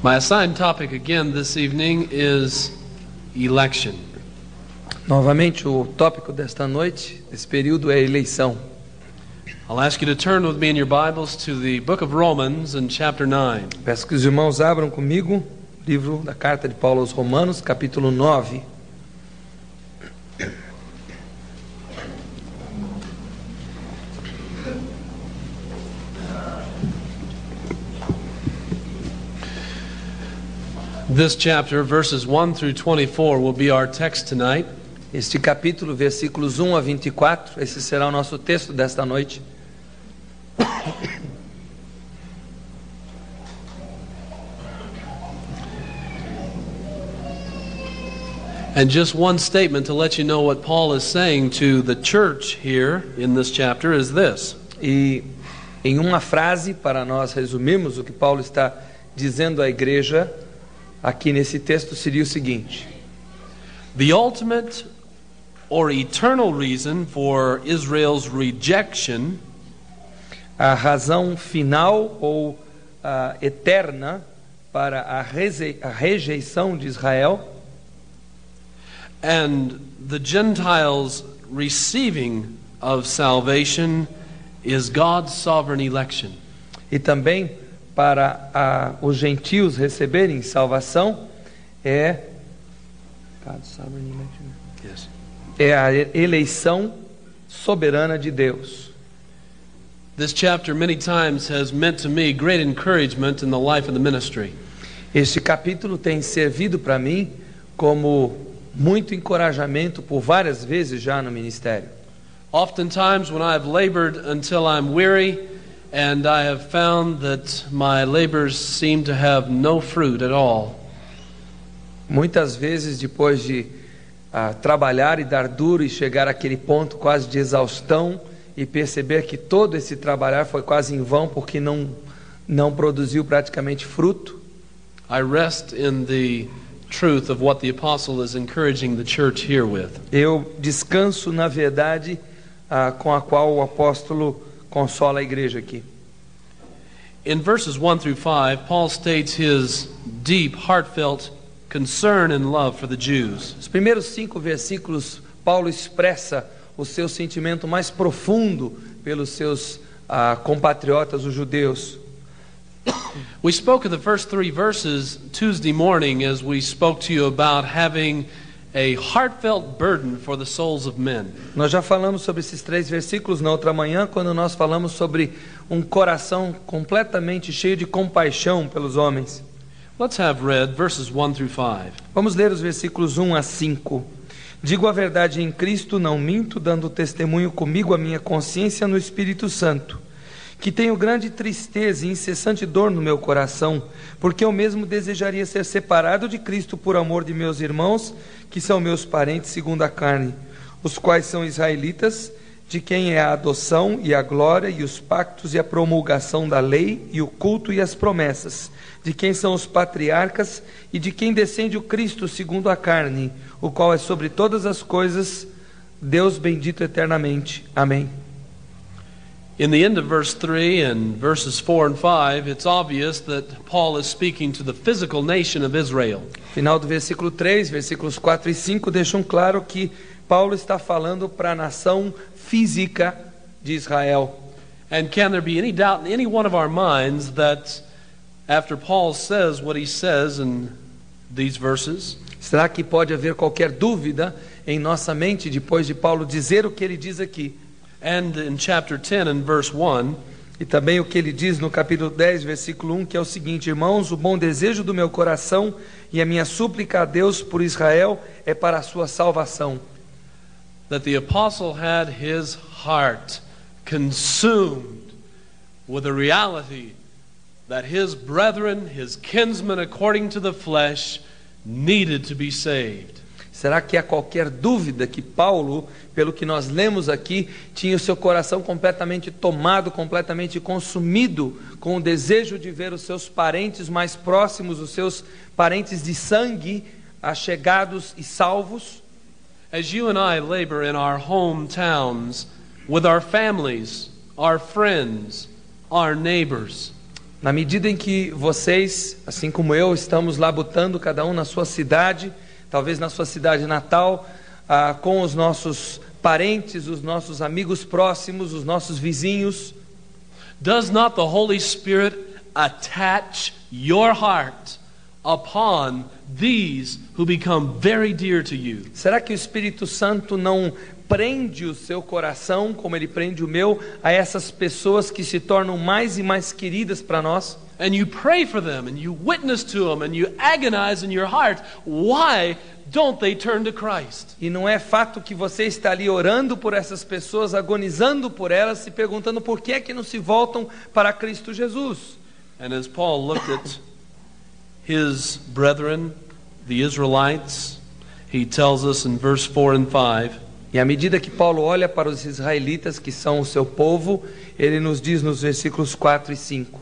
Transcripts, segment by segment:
My assigned topic again this evening is election. Novamente, o tópico desta noite, desse período, é eleição. I'll ask you to turn with me in your Bibles to the book of Romans in chapter 9. Peço que os irmãos abram comigo o livro da carta de Paulo aos Romanos, capítulo 9. This chapter, verses 1 through 24, will be our text tonight. Este capítulo, versículos 1 a 24, esse será o nosso texto desta noite. And just one statement to let you know what Paul is saying to the church here in this chapter is this. E em uma frase, para nós resumirmos o que Paulo está dizendo à igreja, aqui nesse texto seria o seguinte: The ultimate or eternal reason for Israel's rejection a razão final ou eterna para a rejeição de Israel and the Gentiles receiving of salvation is God's sovereign election. e também para os gentios receberem salvação é Yes. a eleição soberana de Deus. This chapter many times has meant to me great encouragement in the life of the ministry. Este capítulo tem servido para mim como muito encorajamento por várias vezes já no ministério. Oftentimes when I have labored until I'm weary and I have found that my labors seem to have no fruit at all. Muitas vezes depois de trabalhar e dar duro e chegar àquele ponto quase de exaustão e perceber que todo esse trabalhar foi quase em vão porque não produziu praticamente fruto, I rest in the truth of what the apostle is encouraging the church here with. eu descanso na verdade com a qual o apóstolo consola a igreja aqui. In verses 1 through 5, Paul states his deep, heartfelt concern and love for the Jews. Os primeiros 5 versículos, Paulo expressa o seu sentimento mais profundo pelos seus compatriotas, os judeus. We spoke of the first 3 verses Tuesday morning as we spoke to you about having a heartfelt burden for the souls of men. Nós já falamos sobre esses 3 versículos na outra manhã, quando nós falamos sobre um coração completamente cheio de compaixão pelos homens. Let's have read verses 1 through 5. Vamos ler os versículos 1 a 5. Digo a verdade em Cristo, não minto, dando testemunho comigo a minha consciência no Espírito Santo, que tenho grande tristeza e incessante dor no meu coração, porque eu mesmo desejaria ser separado de Cristo por amor de meus irmãos, que são meus parentes segundo a carne, os quais são israelitas, de quem é a adoção e a glória e os pactos e a promulgação da lei e o culto e as promessas, de quem são os patriarcas e de quem descende o Cristo segundo a carne, o qual é sobre todas as coisas, Deus bendito eternamente. Amém. In the end of verse 3 and verses 4 and 5, it's obvious that Paul is speaking to the physical nation of Israel. Final do versículo 3, versículos 4 e 5 deixam claro que Paulo está falando para a nação física de Israel. And can there be any doubt in any one of our minds that after Paul says what he says in these verses, Será que pode haver qualquer dúvida em nossa mente depois de Paulo dizer o que ele diz aqui? and in chapter 10 and verse 1, E também o que ele diz no capítulo 10, versículo 1, que é o seguinte: irmãos, o bom desejo do meu coração e a minha súplica a Deus por Israel é para a sua salvação. that the apostle had his heart consumed with the reality that his brethren, his kinsmen according to the flesh, needed to be saved. Será que há qualquer dúvida que Paulo, pelo que nós lemos aqui, tinha o seu coração completamente tomado, completamente consumido com o desejo de ver os seus parentes mais próximos, os seus parentes de sangue, achegados e salvos? As you and I labor in our hometowns with our families, our friends, our neighbors, Na medida em que vocês, assim como eu, estamos labutando cada um na sua cidade, talvez na sua cidade natal, com os nossos parentes, os nossos amigos próximos, os nossos vizinhos, does not the Holy Spirit attach your heart upon these who become very dear to you? será que o Espírito Santo não prende o seu coração, como ele prende o meu, a essas pessoas que se tornam mais e mais queridas para nós? And you pray for them, and you witness to them, and you agonize in your heart. Why don't they turn to Christ? E não é fato que você está ali orando por essas pessoas, agonizando por elas, se perguntando por que é que não se voltam para Cristo Jesus? And as Paul looked at his brethren, the Israelites, he tells us in verse 4 and 5, E à medida que Paulo olha para os israelitas, que são o seu povo, ele nos diz nos versículos 4 e 5,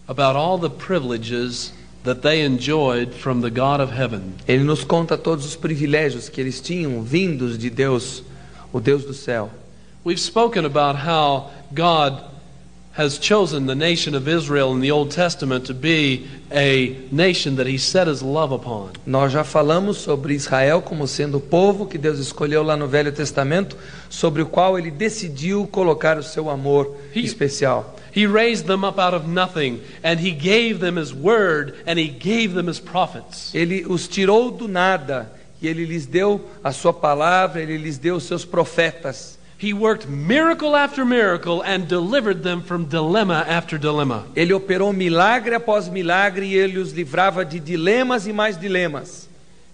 about all the privileges that they enjoyed from the God of heaven. ele nos conta todos os privilégios que eles tinham vindos de Deus, o Deus do céu. We've spoken about how God has chosen the nation of Israel in the Old Testament to be a nation that He set His love upon. Nós já falamos sobre Israel como sendo o povo que Deus escolheu lá no Velho Testamento, sobre o qual ele decidiu colocar o seu amor especial. He raised them up out of nothing, and He gave them His word, and He gave them His prophets. Ele os tirou do nada e ele lhes deu a sua palavra, ele lhes deu os seus profetas. He worked miracle after miracle and delivered them from dilemma after dilemma. Ele operou milagre após milagre e ele os livrava de dilemas e mais dilemas.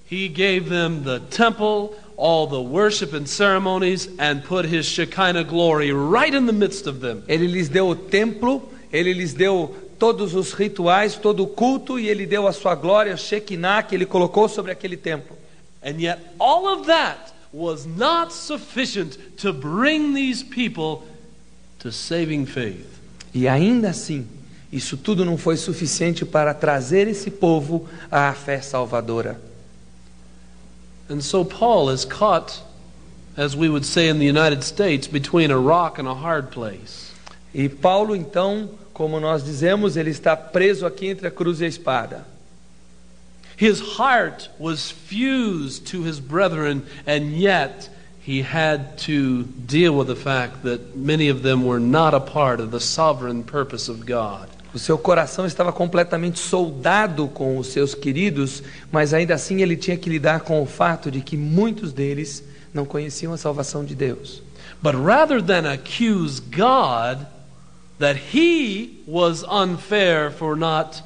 He gave them the temple, all the worship and ceremonies, and put His Shekinah glory right in the midst of them. Ele lhes deu o templo, ele lhes deu todos os rituais, todo o culto, e ele deu a sua glória, Shekinah, que ele colocou sobre aquele templo. And yet all of that was not sufficient to bring these people to saving faith. E ainda assim, isso tudo não foi suficiente para trazer esse povo à fé salvadora. And so Paul is caught, as we would say in the United States, between a rock and a hard place. E Paulo, então, como nós dizemos, ele está preso aqui entre a cruz e a espada. His heart was fused to his brethren, and yet he had to deal with the fact that many of them were not a part of the sovereign purpose of God. O seu coração estava completamente soldado com os seus queridos, mas ainda assim ele tinha que lidar com o fato de que muitos deles não conheciam a salvação de Deus. But rather than accuse God that He was unfair for not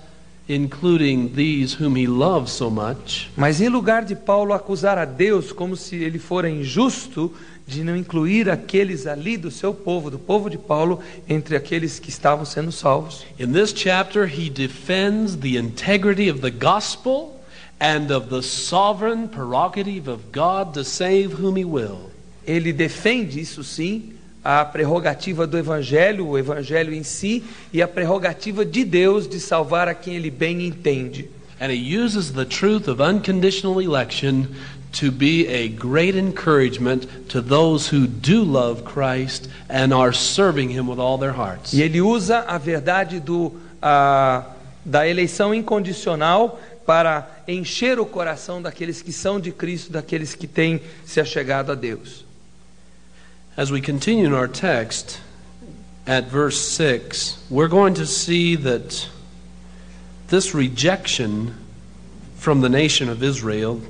including these whom He loves so much, Mas em lugar de Paulo acusar a Deus como se ele fora injusto de não incluir aqueles ali do seu povo, do povo de Paulo, entre aqueles que estavam sendo salvos, in this chapter he defends the integrity of the gospel and of the sovereign prerogative of God to save whom He will. ele defende, isso sim, a prerrogativa do Evangelho, o Evangelho em si, e a prerrogativa de Deus de salvar a quem ele bem entende. And he uses the truth of unconditional election to be a great encouragement to those who do love Christ and are serving Him with all their hearts. E ele usa a verdade da eleição incondicional para encher o coração daqueles que são de Cristo, daqueles que têm se achegado a Deus. As we continue in our text at verse 6, we're going to see that this rejection from the nation of Israel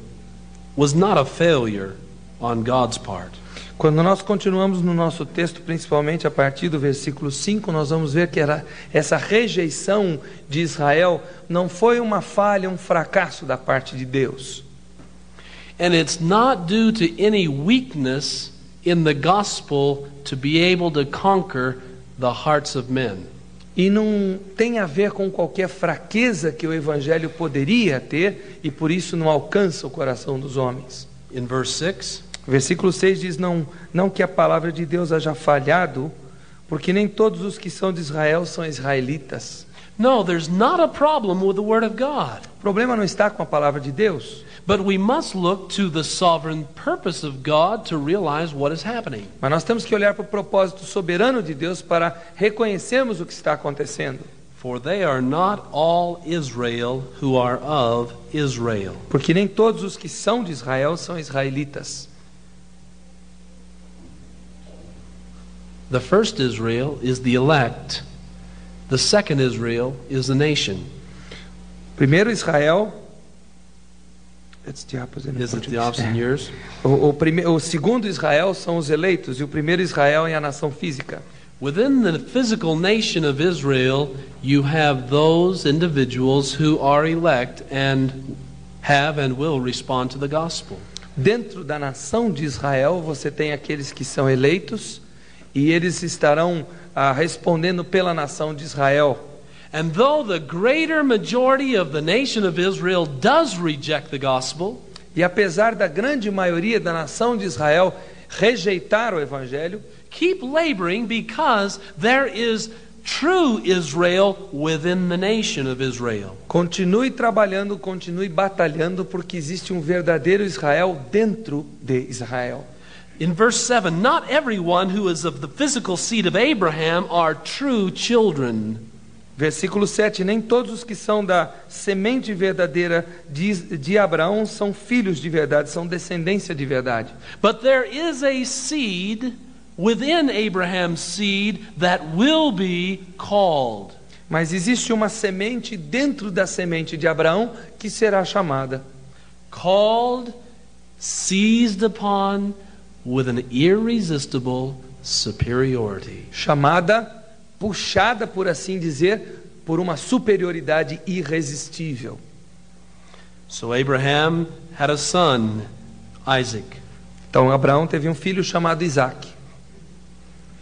was not a failure on God's part. Quando nós continuamos no nosso texto, principalmente a partir do versículo 5, nós vamos ver que essa rejeição de Israel não foi uma falha, um fracasso da parte de Deus. And it's not due to any weakness in the gospel to be able to conquer the hearts of men. E não tem a ver com qualquer fraqueza que o Evangelho poderia ter, e por isso não alcança o coração dos homens. In verse 6, Versículo 6 diz, não que a palavra de Deus haja falhado, porque nem todos os que são de Israel são israelitas. no, there's not a problem with the word of God. O problema não está com a palavra de Deus, But we must look to the sovereign purpose of God to realize what is happening. mas nós temos que olhar para o propósito soberano de Deus para reconhecermos o que está acontecendo. For they are not all Israel who are of Israel. Porque nem todos os que são de Israel são israelitas. The first Israel is the elect. The second Israel is the nation. Primeiro Israel. It's the opposite. Is it the opposite in yours? O segundo Israel são os eleitos, e o primeiro Israel é a nação física. Within the physical nation of Israel, you have those individuals who are elect and have and will respond to the gospel. Dentro da nação de Israel, você tem aqueles que são eleitos, e eles estarão respondendo pela nação de Israel. And though the greater majority of the nation of Israel does reject the gospel, E apesar da grande maioria da nação de Israel rejeitar o evangelho, keep laboring because there is true Israel within the nation of Israel. continue trabalhando, continue batalhando, porque existe um verdadeiro Israel dentro de Israel. In verse 7, not everyone who is of the physical seed of Abraham are true children. Versículo 7, nem todos os que são da semente verdadeira de Abraão são filhos de verdade, são descendência de verdade. But there is a seed within Abraham's seed that will be called. Mas existe uma semente dentro da semente de Abraão que será chamada. Called, seized upon with an irresistible superiority. Chamada, puxada, por assim dizer, por uma superioridade irresistível. So Abraham had a son, Isaac. Então Abraão teve um filho chamado Isaac.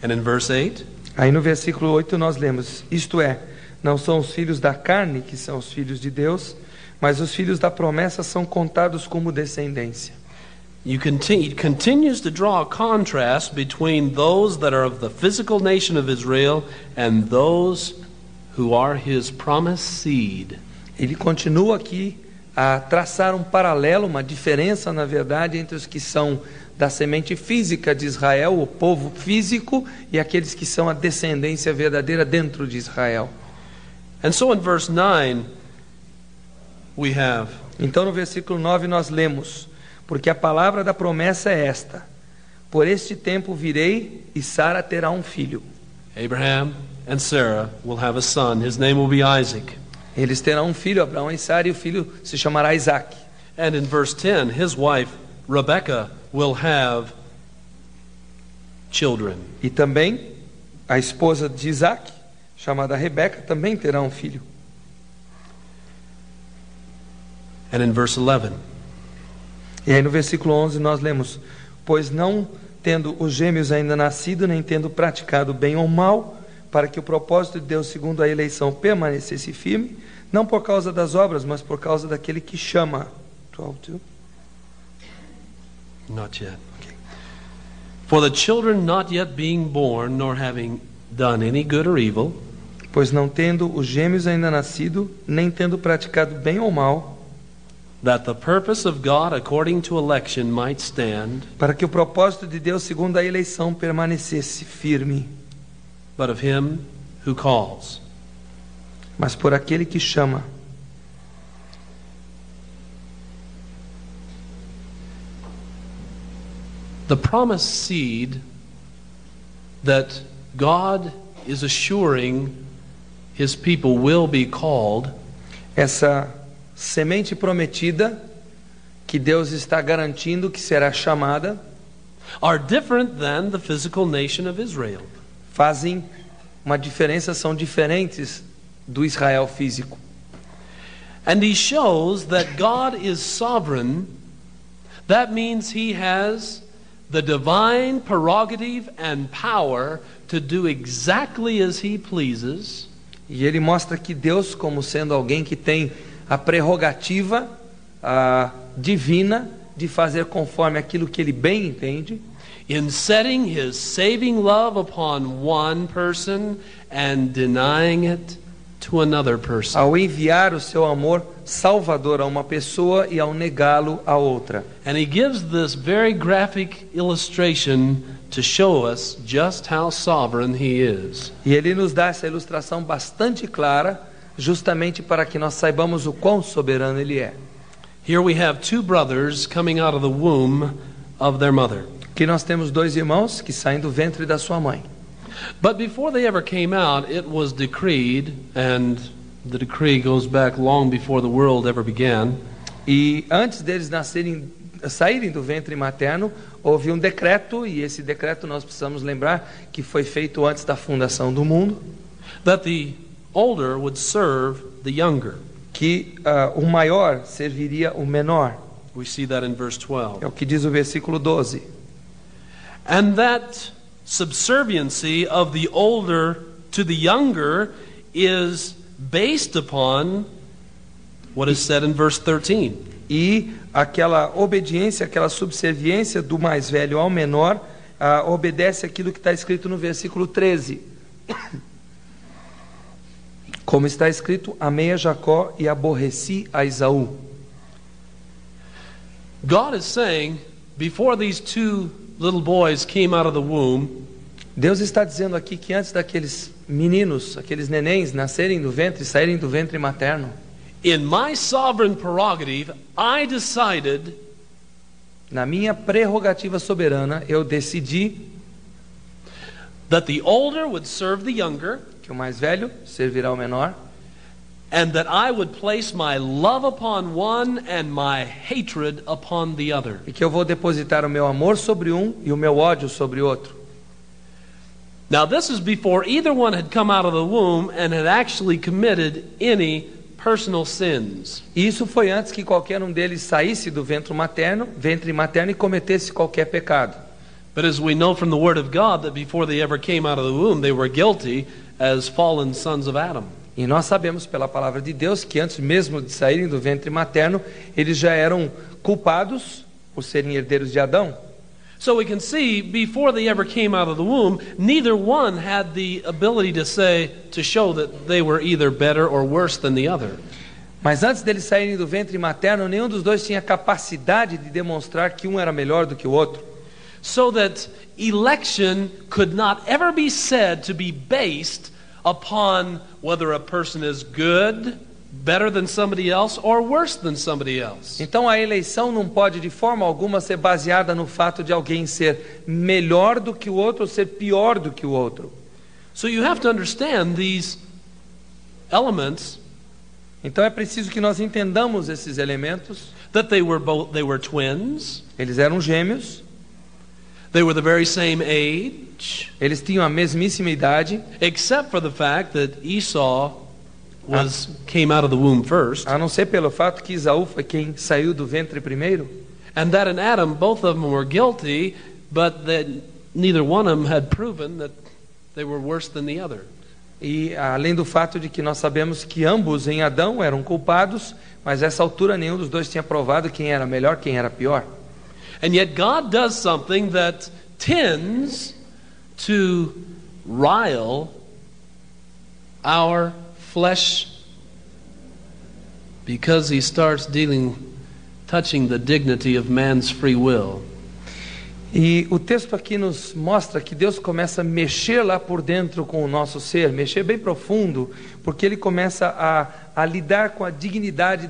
And in verse 8, Aí no versículo 8 nós lemos: isto é, não são os filhos da carne que são os filhos de Deus, mas os filhos da promessa são contados como descendência. it continues to draw a contrast between those that are of the physical nation of Israel and those who are his promised seed. Ele continua aqui a traçar um paralelo, uma diferença, na verdade, entre os que são da semente física de Israel, o povo físico, e aqueles que são a descendência verdadeira dentro de Israel. And so in verse 9, we have, Então no versículo 9 nós lemos: porque a palavra da promessa é esta: por este tempo virei e Sara terá um filho. Abraham and Sarah will have a son. His name will be Isaac. Eles terão um filho, Abraão e Sara, e o filho se chamará Isaac. And in verse 10, his wife, Rebekah, will have children. E também a esposa de Isaac, chamada Rebeca, também terá um filho. And in verse 11, E aí no versículo 11 nós lemos: pois não tendo os gêmeos ainda nascido, nem tendo praticado bem ou mal, para que o propósito de Deus segundo a eleição permanecesse firme, não por causa das obras, mas por causa daquele que chama. 12:2. not yet. For the children not yet being born, nor having done any good or evil, Pois não tendo os gêmeos ainda nascido, nem tendo praticado bem ou mal, that the purpose of God according to election might stand, para que o propósito de Deus segundo a eleição permanecesse firme, but of him who calls. mas por aquele que chama. The promised seed that God is assuring his people will be called Essa semente prometida que Deus está garantindo que será chamada, are different than the physical nation of Israel. fazem uma diferença, são diferentes do Israel físico. And he shows that God is sovereign. That means he has the divine prerogative and power to do exactly as he pleases. E ele mostra que Deus, como sendo alguém que tem a prerrogativa divina de fazer conforme aquilo que ele bem entende, In setting his saving love upon one person and denying it to another person. ao enviar o seu amor salvador a uma pessoa e ao negá-lo a outra. And he gives this very graphic illustration to show us just how sovereign he is. E ele nos dá essa ilustração bastante clara, justamente para que nós saibamos o quão soberano ele é. Here we have two brothers coming out of the womb of their mother. Aqui nós temos dois irmãos que saem do ventre da sua mãe. But before they ever came out, it was decreed, and the decree goes back long before the world ever began. E antes deles saírem do ventre materno, houve um decreto, e esse decreto nós precisamos lembrar que foi feito antes da fundação do mundo, That the older would serve the younger. que o maior serviria o menor. We see that in verse É 12. o que diz o versículo 12. And that subserviency of the older to the younger is based upon what is said in verse 13. E aquela obediência, aquela subserviência do mais velho ao menor, obedece aquilo que está escrito no versículo 13. Como está escrito, amei a Jacó e aborreci a Esaú. God is saying, before these two little boys came out of the womb, Deus está dizendo aqui que antes daqueles meninos, aqueles nenéns nascerem do ventre, saírem do ventre materno, in my sovereign prerogative, I decided na minha prerrogativa soberana, eu decidi that the older would serve the younger, que o mais velho servirá ao menor, and that I would place my love upon one and my hatred upon the other. e que eu vou depositar o meu amor sobre um e o meu ódio sobre outro. Now, this is before either one had come out of the womb and had actually committed any personal sins. E isso foi antes que qualquer um deles saísse do ventre materno e cometesse qualquer pecado. But as we know from the Word of God, that before they ever came out of the womb, they were guilty as fallen sons of Adam. E nós sabemos pela palavra de Deus que antes mesmo de saírem do ventre materno, eles já eram culpados por serem herdeiros de Adão. So we can see, before they ever came out of the womb, neither one had the ability to show that they were either better or worse than the other. Mas antes deles saírem do ventre materno, nenhum dos dois tinha capacidade de demonstrar que um era melhor do que o outro. So that election could not ever be said to be based upon whether a person is good, better than somebody else, or worse than somebody else. Então a eleição não pode de forma alguma ser baseada no fato de alguém ser melhor do que o outro ou ser pior do que o outro. So you have to understand these elements, Então é preciso que nós entendamos esses elementos. that they were twins, Eles eram gêmeos, they were the very same age, eles tinham a mesmíssima idade, except for the fact that Esau came out of the womb first, a não ser pelo fato que Esaú foi quem saiu do ventre primeiro. and that in Adam both of them were guilty, but that neither one of them had proven that they were worse than the other. E além do fato de que nós sabemos que ambos em Adão eram culpados, mas a essa altura nenhum dos dois tinha provado quem era melhor, quem era pior. And yet God does something that tends to rile our flesh, because he starts touching the dignity of man's free will. E o texto aqui nos mostra que Deus começa a mexer lá por dentro com o nosso ser, mexer bem profundo, porque Ele começa a lidar com a dignidade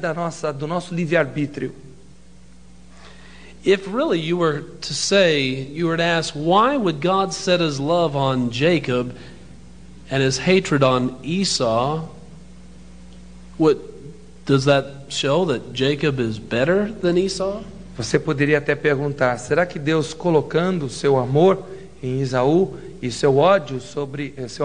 do nosso livre-arbítrio. If really you were to ask, why would God set his love on Jacob and his hatred on Esau? Does that show that Jacob is better than Esau? Você poderia até perguntar, será que Deus colocando seu amor em Esaú e seu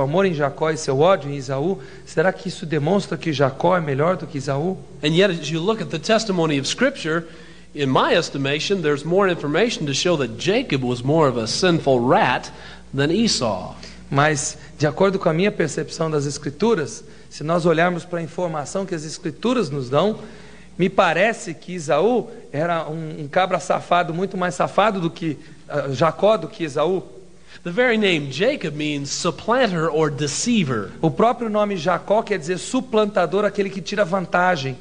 amor em Jacó e seu ódio em Esaú, será que isso demonstra que Jacó é melhor do que Esaú? And yet as you look at the testimony of Scripture, in my estimation, there's more information to show that Jacob was more of a sinful rat than Esau. Mas, de acordo com a minha percepção das Escrituras, se nós olharmos para a informação que as Escrituras nos dão, me parece que Esaú era um cabra safado, muito mais safado do que Jacó, do que Esaú. The very name Jacob means supplanter or deceiver. O próprio nome Jacó quer dizer suplantador, aquele que tira vantagem.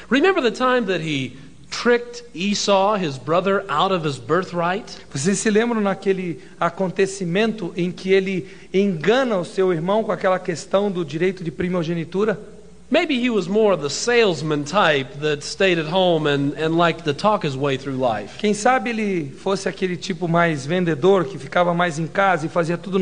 Remember the time that he tricked Esau, his brother, out of his birthright? Vocês se lembram naquele acontecimento em que ele engana o seu irmão com aquela questão do direito de primogenitura? Maybe he was more the salesman type that stayed at home and liked to talk his way through life. Quem sabe ele fosse aquele tipo mais vendedor, que ficava mais em casa e fazia tudo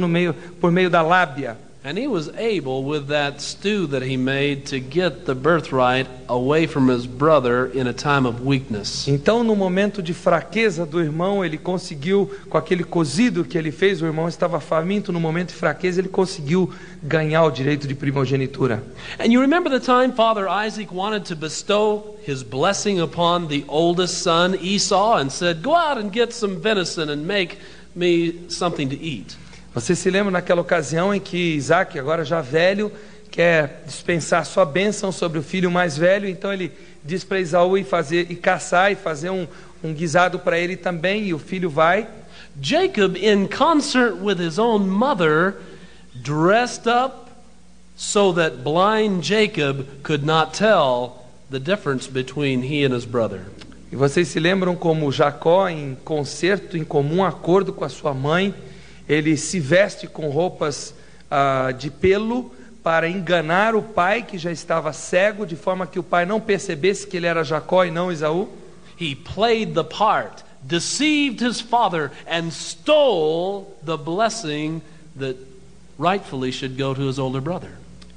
por meio da lábia. And he was able, with that stew that he made, to get the birthright away from his brother in a time of weakness. Então, no momento de fraqueza do irmão, ele conseguiu, com aquele cozido que ele fez, o irmão estava faminto, no momento de fraqueza, ele conseguiu ganhar o direito de primogenitura. And you remember the time Father Isaac wanted to bestow his blessing upon the oldest son, Esau, and said, "Go out and get some venison and make me something to eat." Você se lembra naquela ocasião em que Isaac, agora já velho, quer dispensar sua bênção sobre o filho mais velho, então ele diz para Esaú ir caçar e fazer um guisado para ele também, e o filho vai. Jacob, in concert with his own mother, dressed up so that blind Jacob could not tell the difference between he and his brother. E vocês se lembram como Jacó, em concerto, em comum acordo com a sua mãe, ele se veste com roupas de pelo para enganar o pai que já estava cego, de forma que o pai não percebesse que ele era Jacó e não Esaú. He played the part, deceived his father, and stole the blessing that rightfully should go to his older brother.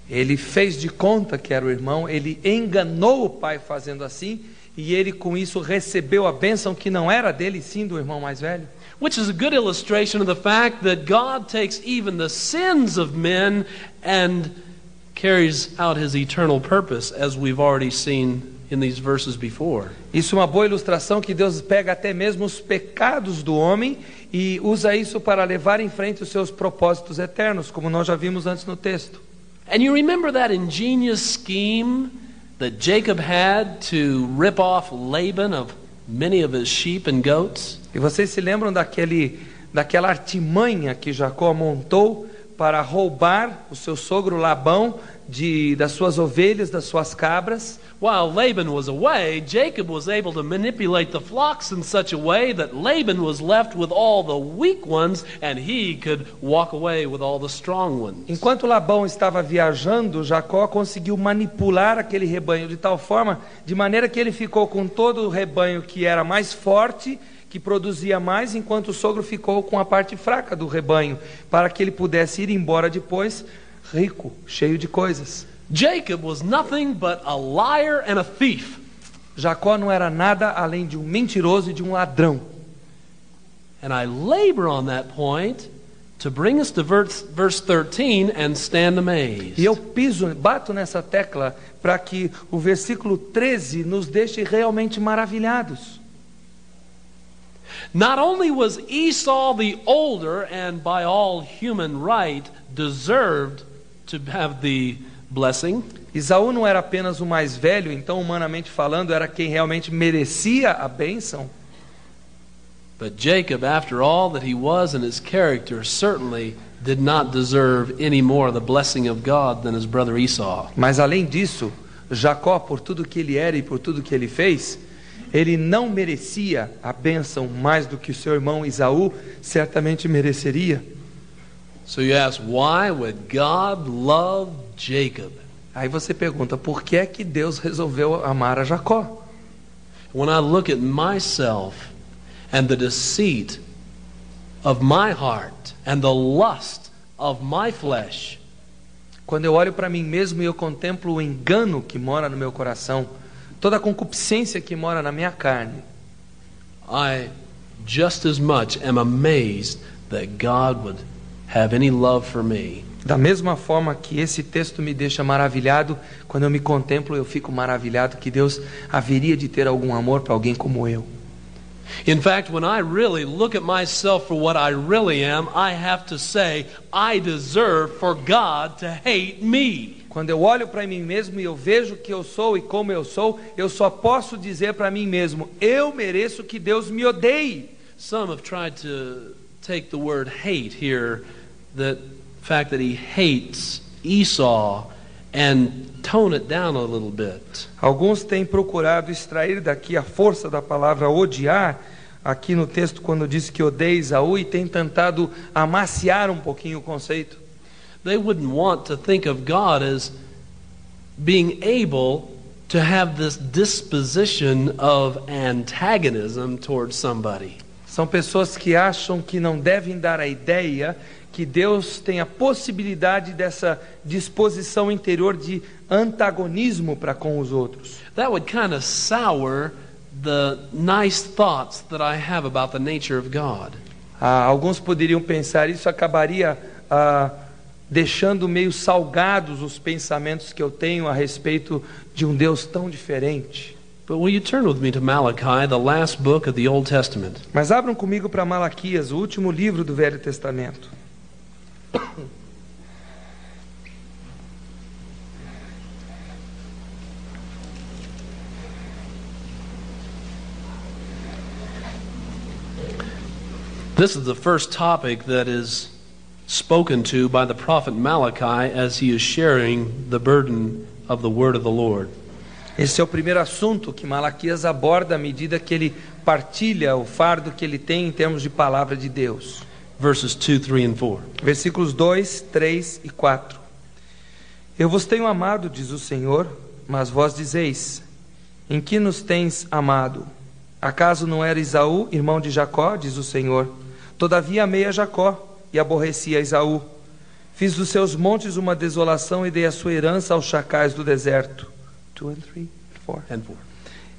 Ele fez de conta que era o irmão, ele enganou o pai fazendo assim, e ele com isso recebeu a bênção que não era dele, sim do irmão mais velho. Which is a good illustration of the fact that God takes even the sins of men and carries out his eternal purpose, as we've already seen in these verses before. Isso é uma boa ilustração que Deus pega até mesmo os pecados do homem e usa isso para levar em frente os seus propósitos eternos, como nós já vimos antes no texto. And you remember that ingenious scheme that Jacob had to rip off Laban of many of his sheep and goats? E vocês se lembram daquela artimanha que Jacó montou para roubar o seu sogro Labão das suas ovelhas, das suas cabras? While Laban was away, Jacob was able to manipulate the flocks in such a way that Laban was left with all the weak ones and he could walk away with all the strong ones. Enquanto Labão estava viajando, Jacó conseguiu manipular aquele rebanho de tal forma, de maneira que ele ficou com todo o rebanho que era mais forte, que produzia mais, enquanto o sogro ficou com a parte fraca do rebanho, para que ele pudesse ir embora depois rico, cheio de coisas. Jacob was nothing but a liar and a thief. Jacó não era nada além de um mentiroso e de um ladrão. And I labor on that point to bring us to verse 13 and stand amazed. E eu bato nessa tecla para que o versículo 13 nos deixe realmente maravilhados. Not only was Esau the older and by all human right deserved to have the blessing. Esaú não era apenas o mais velho, então humanamente falando era quem realmente merecia a bênção. But Jacob, after all that he was in his character, certainly did not deserve any more the blessing of God than his brother Esau. Mas além disso, Jacó, por tudo que ele era e por tudo que ele fez, ele não merecia a bênção mais do que o seu irmão Esaú certamente mereceria. So you ask, why would God love Jacob? Aí você pergunta, por que é que Deus resolveu amar a Jacó? When I look at myself and the deceit of my heart and the lust of my flesh, quando eu olho para mim mesmo e eu contemplo o engano que mora no meu coração, toda a concupiscência que mora na minha carne, I just as much am amazed that God would have any love for me. Da mesma forma que esse texto me deixa maravilhado, quando eu me contemplo, eu fico maravilhado que Deus haveria de ter algum amor para alguém como eu. In fact, when I really look at myself for what I really am, I have to say, I deserve for God to hate me. Quando eu olho para mim mesmo e eu vejo que eu sou e como eu sou, eu só posso dizer para mim mesmo, eu mereço que Deus me odeie. Some have tried to take the word hate here, the fact that he hates Esau, and tone it down a little bit. Alguns têm procurado extrair daqui a força da palavra odiar, aqui no texto quando diz que odeia Esaú, e têm tentado amaciar um pouquinho o conceito. They wouldn't want to think of God as being able to have this disposition of antagonism towards somebody. São pessoas que acham que não devem dar a ideia que Deus tem a possibilidade dessa disposição interior de antagonismo para com os outros. That would kind of sour the nice thoughts that I have about the nature of God. Alguns poderiam pensar isso acabaria deixando meio salgados os pensamentos que eu tenho a respeito de um Deus tão diferente. But will you turn with me to Malachi, the last book of the Old Testament? Mas abram comigo para Malaquias, o último livro do Velho Testamento. This is the first topic that is spoken to by the prophet Malachi as he is sharing the burden of the word of the Lord. Esse é o primeiro assunto que Malaquias aborda à medida que ele partilha o fardo que ele tem em termos de palavra de Deus. Verses 2, 3, and 4. Versículos 2, 3 e 4. Eu vos tenho amado, diz o Senhor, mas vós dizeis: em que nos tens amado? Acaso não era Esaú, irmão de Jacó, diz o Senhor? Todavia amei a Jacó e aborreci a Esaú. Fiz dos seus montes uma desolação e dei a sua herança aos chacais do deserto. 2 and 3, 4.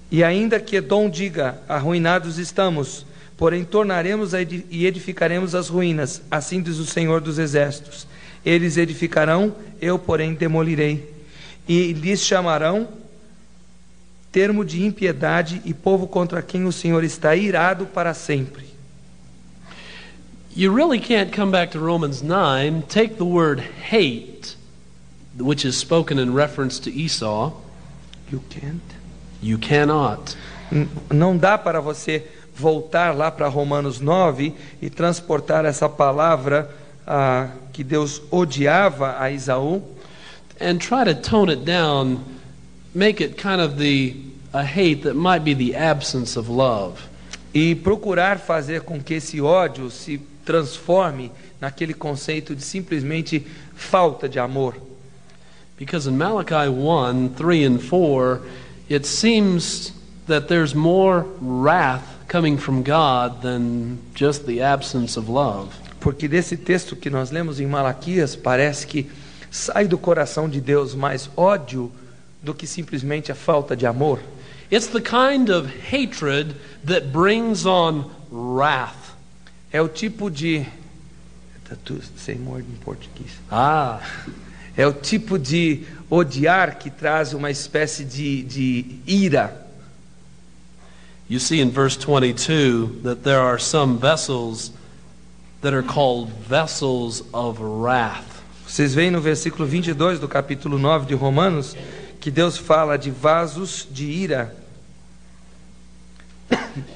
E ainda que Edom diga: arruinados estamos, porém tornaremos e edificaremos as ruínas, assim diz o Senhor dos Exércitos. Eles edificarão, eu porém demolirei. E lhes chamarão termo de impiedade e povo contra quem o Senhor está irado para sempre. You really can't come back to Romans 9, take the word hate, which is spoken in reference to Esau. You can't. You cannot. Não dá para você voltar lá para Romanos 9 e transportar essa palavra que Deus odiava a Esaú. And try to tone it down, make it kind of a hate that might be the absence of love. E procurar fazer com que esse ódio se transforme naquele conceito de simplesmente falta de amor. Because in Malachi 1, 3 and 4, it seems that there's more wrath coming from God than just the absence of love. Porque desse texto que nós lemos em Malaquias, parece que sai do coração de Deus mais ódio do que simplesmente a falta de amor. It's the kind of hatred that brings on wrath. É o tipo de... Say more in português. É o tipo de odiar que traz uma espécie de ira. You see in verse 22 that there are some vessels that are called vessels of wrath. Vocês veem no versículo 22 do capítulo 9 de Romanos que Deus fala de vasos de ira.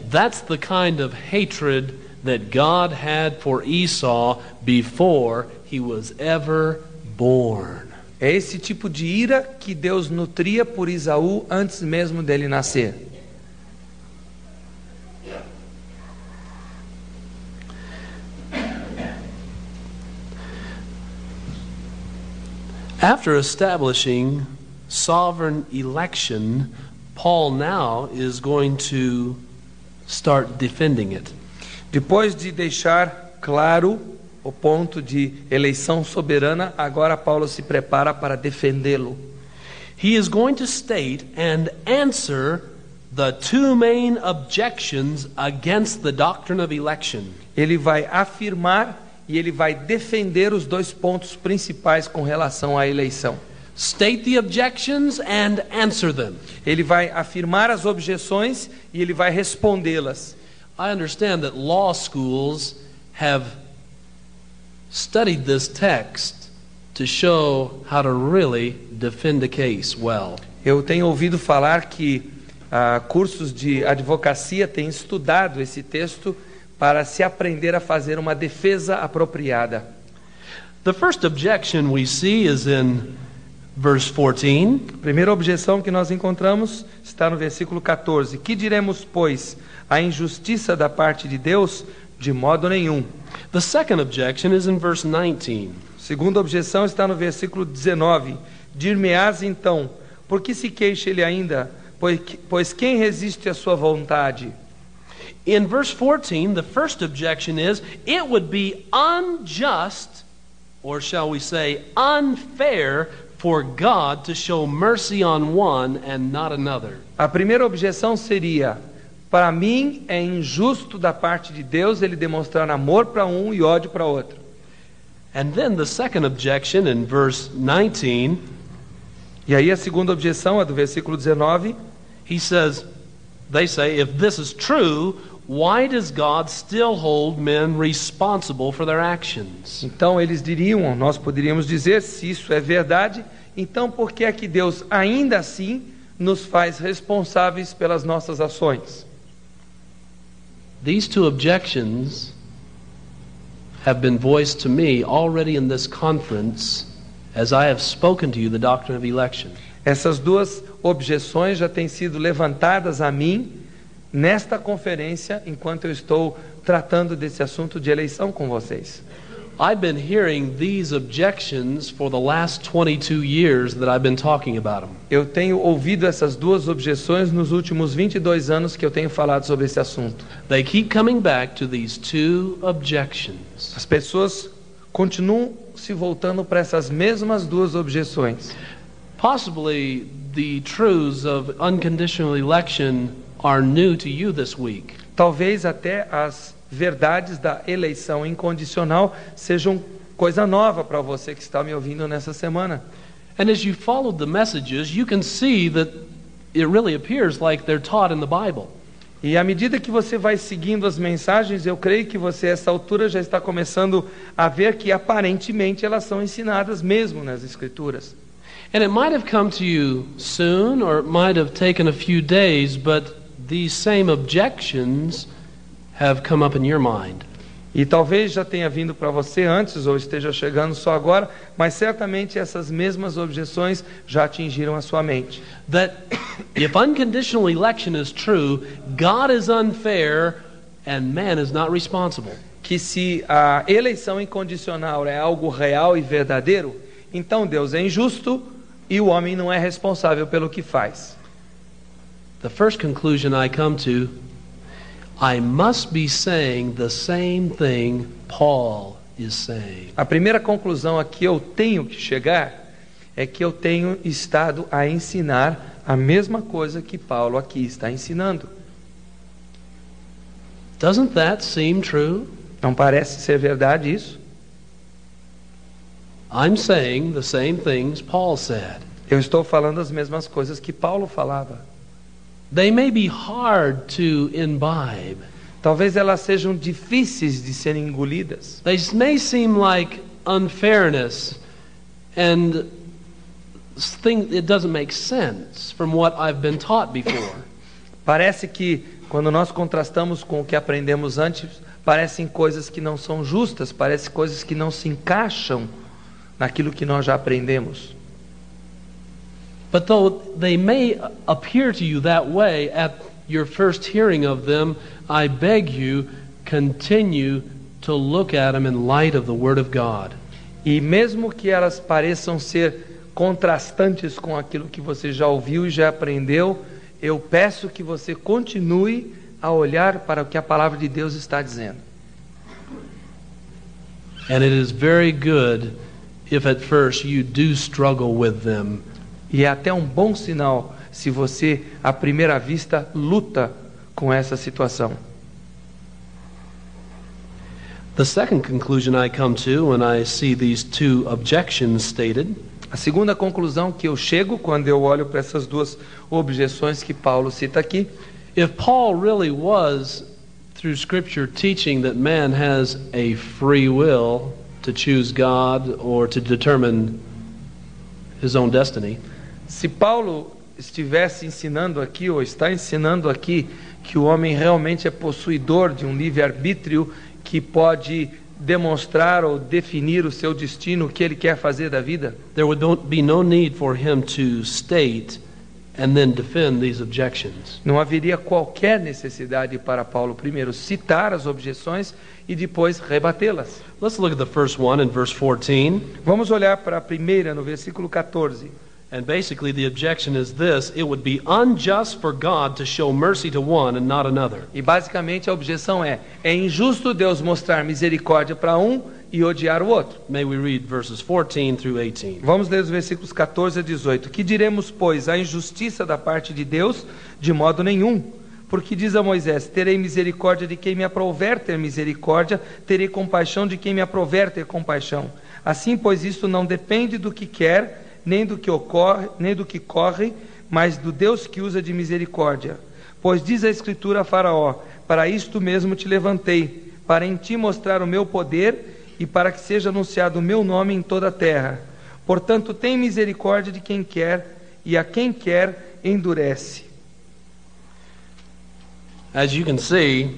That's the kind of hatred that God had for Esau before he was ever born. É esse tipo de ira que Deus nutria por Esaú antes mesmo dele nascer. After establishing sovereign election, Paul now is going to start defending it. Depois de deixar claro o ponto de eleição soberana, agora Paulo se prepara para defendê-lo. He is going to state and answer the two main objections against the doctrine of election. Ele vai afirmar e ele vai defender os dois pontos principais com relação à eleição. State the objections and answer them. Ele vai afirmar as objeções e ele vai respondê-las. I understand that law schools have studied this text to show how to really defend a case well. Eu tenho ouvido falar que cursos de advocacia têm estudado esse texto para se aprender a fazer uma defesa apropriada. The first objection we see is in verse 14. A primeira objeção que nós encontramos está no versículo 14. Que diremos, pois, a injustiça da parte de Deus? De modo nenhum. The second objection is in verse 19. Segunda objeção está no versículo 19. Dir-me-ás então, por que se queixa ele ainda? Pois quem resiste à sua vontade? In verse 14, the first objection is, it would be unjust, or shall we say, unfair, for God to show mercy on one and not another. A primeira objeção seria: para mim é injusto da parte de Deus ele demonstrar amor para um e ódio para outro. And then the second objection in verse 19, E aí a segunda objeção é do versículo 19. they say, if this is true, why does God still hold men responsible for their actions? Então eles diriam, nós poderíamos dizer, se isso é verdade, então por que é que Deus ainda assim nos faz responsáveis pelas nossas ações? These two objections have been voiced to me already in this conference as I have spoken to you the doctrine of election. Essas duas objeções já têm sido levantadas a mim nesta conferência, enquanto eu estou tratando desse assunto de eleição com vocês. I've been hearing these objections for the last 22 years that I've been talking about them. Eu tenho ouvido essas duas objeções nos últimos 22 anos que eu tenho falado sobre esse assunto. They keep coming back to these two objections. As pessoas continuam se voltando para essas mesmas duas objeções. Possibly the truths of unconditional election are new to you this week. Talvez até as verdades da eleição incondicional sejam coisa nova para você que está me ouvindo nessa semana. And as you followed the messages, you can see that it really appears like they're taught in the Bible. E à medida que você vai seguindo as mensagens, eu creio que você, a essa altura, já está começando a ver que aparentemente elas são ensinadas mesmo nas Escrituras. And it might have come to you soon, or it might have taken a few days, but these same objections have come up in your mind. E talvez já tenha vindo para você antes, ou esteja chegando só agora, mas certamente essas mesmas objeções já atingiram a sua mente. That if unconditional election is true, God is unfair and man is not responsible. Que se a eleição incondicional é algo real e verdadeiro, então Deus é injusto e o homem não é responsável pelo que faz. The first conclusion I come to, I must be saying the same thing Paul is saying. A primeira conclusão a que eu tenho que chegar é que eu tenho estado a ensinar a mesma coisa que Paulo aqui está ensinando. Doesn't that seem true? Não parece ser verdade isso? I'm saying the same things Paul said. Eu estou falando as mesmas coisas que Paulo falava. They may be hard to imbibe. Talvez elas sejam difíceis de serem engolidas. They may seem like unfairness and it doesn't make sense from what I've been taught before. Parece que quando nós contrastamos com o que aprendemos antes, parecem coisas que não são justas, parecem coisas que não se encaixam naquilo que nós já aprendemos. But though they may appear to you that way at your first hearing of them, I beg you, continue to look at them in light of the Word of God. E mesmo que elas pareçam ser contrastantes com aquilo que você já ouviu e já aprendeu, eu peço que você continue a olhar para o que a palavra de Deus está dizendo. And it is very good if at first you do struggle with them. E é até um bom sinal se você, à primeira vista, luta com essa situação. The second conclusion I come to when I see these two objections stated, a segunda conclusão que eu chego quando eu olho para essas duas objeções que Paulo cita aqui, if Paul really was through Scripture teaching that man has a free will to choose God or to determine his own destiny, se Paulo estivesse ensinando aqui, ou está ensinando aqui, que o homem realmente é possuidor de um livre-arbítrio que pode demonstrar ou definir o seu destino, o que ele quer fazer da vida, there would be no need for him to state and then defend these objections. não haveria qualquer necessidade para Paulo primeiro citar as objeções e depois rebatê-las. Let's look at the first one in verse 14. Vamos olhar para a primeira no versículo 14. And basically the objection is this: it would be unjust for God to show mercy to one and not another. E basicamente a objeção é injusto Deus mostrar misericórdia para um e odiar o outro. May we read verses 14 through 18. Vamos ler os versículos 14 a 18. Que diremos, pois, a injustiça da parte de Deus? De modo nenhum. Porque diz a Moisés: terei misericórdia de quem me aprouver ter misericórdia, terei compaixão de quem me aprouver ter compaixão. Assim, pois, isto não depende do que quer, nem do que ocorre, nem do que corre, mas do Deus que usa de misericórdia. Pois diz a Escritura a Faraó: para isto mesmo te levantei, para em ti mostrar o meu poder e para que seja anunciado o meu nome em toda a terra. Portanto, tem misericórdia de quem quer, e a quem quer endurece. As you can see,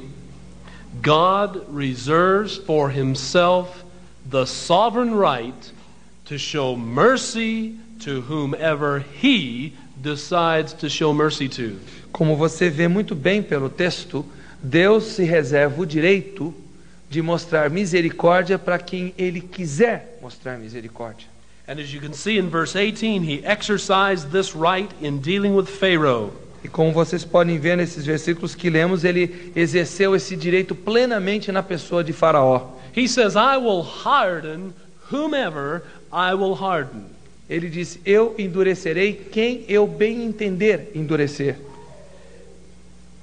God reserves for himself the sovereign right to show mercy to whomever he decides to show mercy to. Como você vê muito bem pelo texto, Deus se reserva o direito de mostrar misericórdia para quem ele quiser mostrar misericórdia. And as you can see in verse 18, he exercised this right in dealing with Pharaoh. E como vocês podem ver nesses versículos que lemos, ele exerceu esse direito plenamente na pessoa de Faraó. He says, I will harden whomever I will harden. Ele disse: eu endurecerei quem eu bem entender endurecer.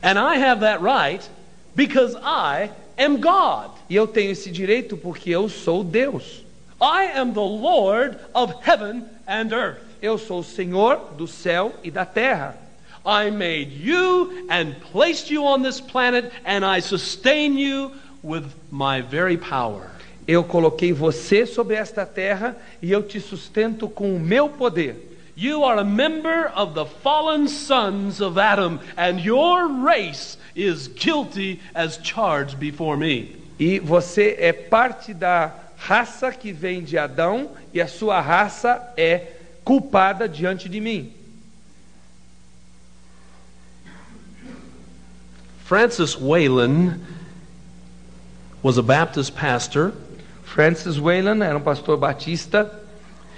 And I have that right because I am God. E eu tenho esse direito porque eu sou Deus. I am the Lord of heaven and earth. Eu sou o Senhor do céu e da terra. I made you and placed you on this planet, and I sustain you with my very power. Eu coloquei você sobre esta terra e eu te sustento com o meu poder. You are a member of the fallen sons of Adam, and your race is guilty as charged before me. E você é parte da raça que vem de Adão, e a sua raça é culpada diante de mim. Francis Wayland was a Baptist pastor. Francis Wayland era um pastor batista,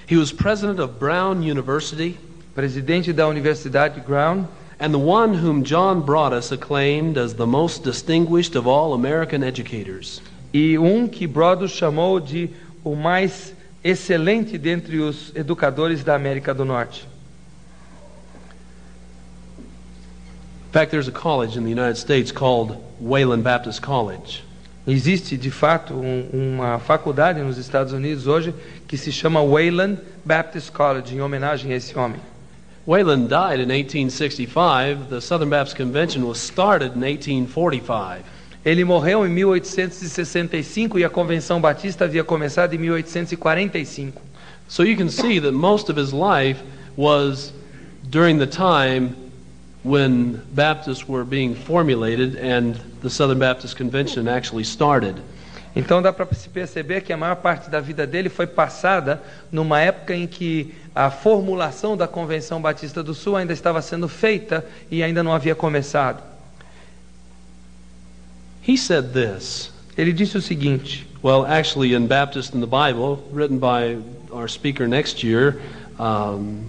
He was president of Brown University, presidente da Universidade Brown, and the one whom John Broadus acclaimed as the most distinguished of all American educators. e que Broadus chamou de o mais excelente dentre os educadores da América do Norte. In fact, there's a college in the United States called Wayland Baptist College. Existe, de fato, uma faculdade nos Estados Unidos hoje que se chama Wayland Baptist College, em homenagem a esse homem. Wayland died in 1865. The Southern Baptist Convention was started in 1845. Ele morreu em 1865 e a Convenção Batista havia começado em 1845. So you can see that most of his life was during the time when Baptists were being formulated and the Southern Baptist Convention actually started. Então dá para se perceber que a maior parte da vida dele foi passada numa época em que a formulação da Convenção Batista do Sul ainda estava sendo feita e ainda não havia começado. He said this. Ele disse o seguinte: Well, actually, in Baptist in the Bible, written by our speaker next year,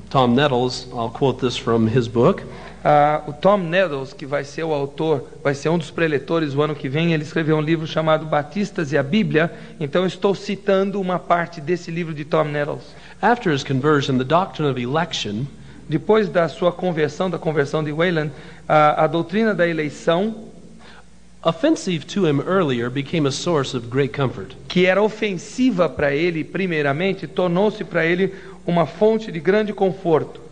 Tom Nettles, I'll quote this from his book. O Tom Nettles, que vai ser o autor, vai ser um dos preletores o ano que vem, ele escreveu um livro chamado Batistas e a Bíblia, então eu estou citando uma parte desse livro de Tom Nettles. After his conversion, the doctrine of election, depois da sua conversão, da conversão de Wayland, a doutrina da eleição, offensive to him earlier, became a source of great comfort. que era ofensiva para ele primeiramente, tornou-se para ele uma fonte de grande conforto.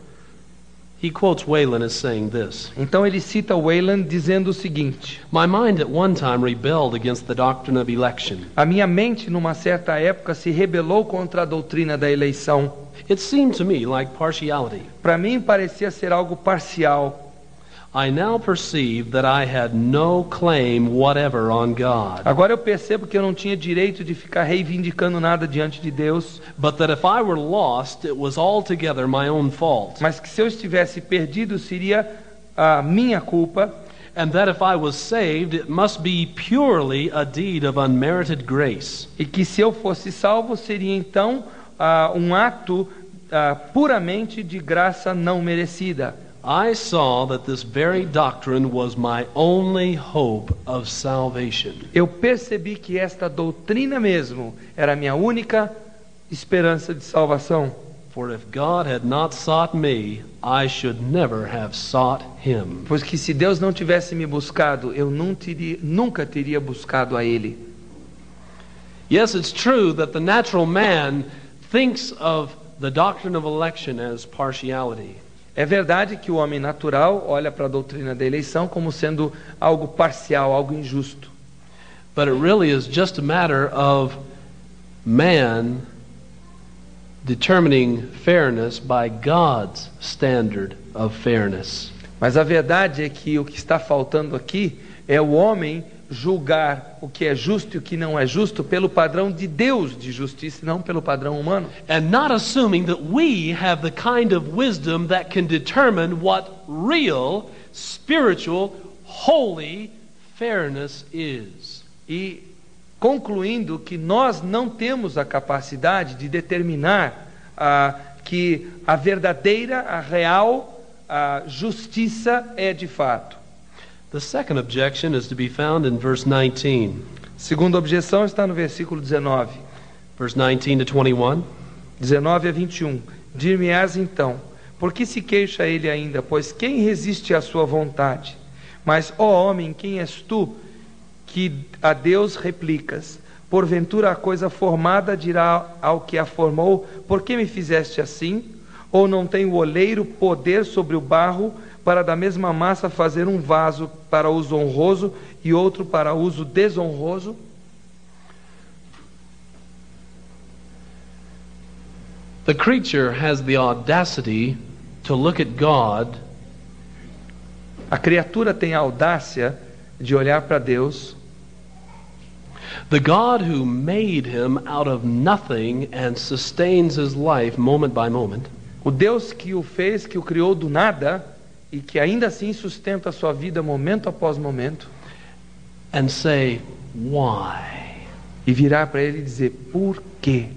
He quotes Wayland as saying this: Então ele cita Wayland dizendo o seguinte: "My mind at one time rebelled against the doctrine of election. a minha mente numa certa época se rebelou contra a doutrina da eleição. It seemed to me like partiality. Para mim parecia ser algo parcial. I now perceive that I had no claim whatever on God, Agora eu percebo que eu não tinha direito de ficar reivindicando nada diante de Deus, but that if I were lost, it was altogether my own fault, mas que se eu estivesse perdido seria a minha culpa, and that if I was saved, it must be purely a deed of unmerited grace. e que se eu fosse salvo seria então um ato puramente de graça não merecida. I saw that this very doctrine was my only hope of salvation. Eu percebi que esta doutrina mesmo era a minha única esperança de salvação. For if God had not sought me, I should never have sought him." Pois que se Deus não tivesse me buscado, eu nunca teria buscado a Ele. Yes, it's true that the natural man thinks of the doctrine of election as partiality. É verdade que o homem natural olha para a doutrina da eleição como sendo algo parcial, algo injusto. But it really is just a matter of man determining fairness by God's standard of fairness. Mas a verdade é que o que está faltando aqui é o homem julgar o que é justo e o que não é justo pelo padrão de Deus de justiça e não pelo padrão humano. And not assuming that we have the kind of wisdom that can determine what real, spiritual, holy fairness is. E concluindo que nós não temos a capacidade de determinar que a verdadeira, a real, a justiça é de fato. The second objection is to be found in verse 19. Segunda objeção está no versículo 19. Verse 19 to 21. 19 a 21. Dir-me-ás então, por que se queixa ele ainda? Pois quem resiste à sua vontade? Mas, ó homem, quem és tu que a Deus replicas? Porventura a coisa formada dirá ao que a formou, por que me fizeste assim? Ou não tem o oleiro poder sobre o barro para da mesma massa fazer um vaso para uso honroso e outro para uso desonroso? The creature has the audacity to look at God A criatura tem a audácia de olhar para Deus, the God who made him out of nothing and sustains his life moment by moment, o Deus que o fez, que o criou do nada e que ainda assim sustenta a sua vida momento após momento, and say, why? e virar para ele e dizer, por quê?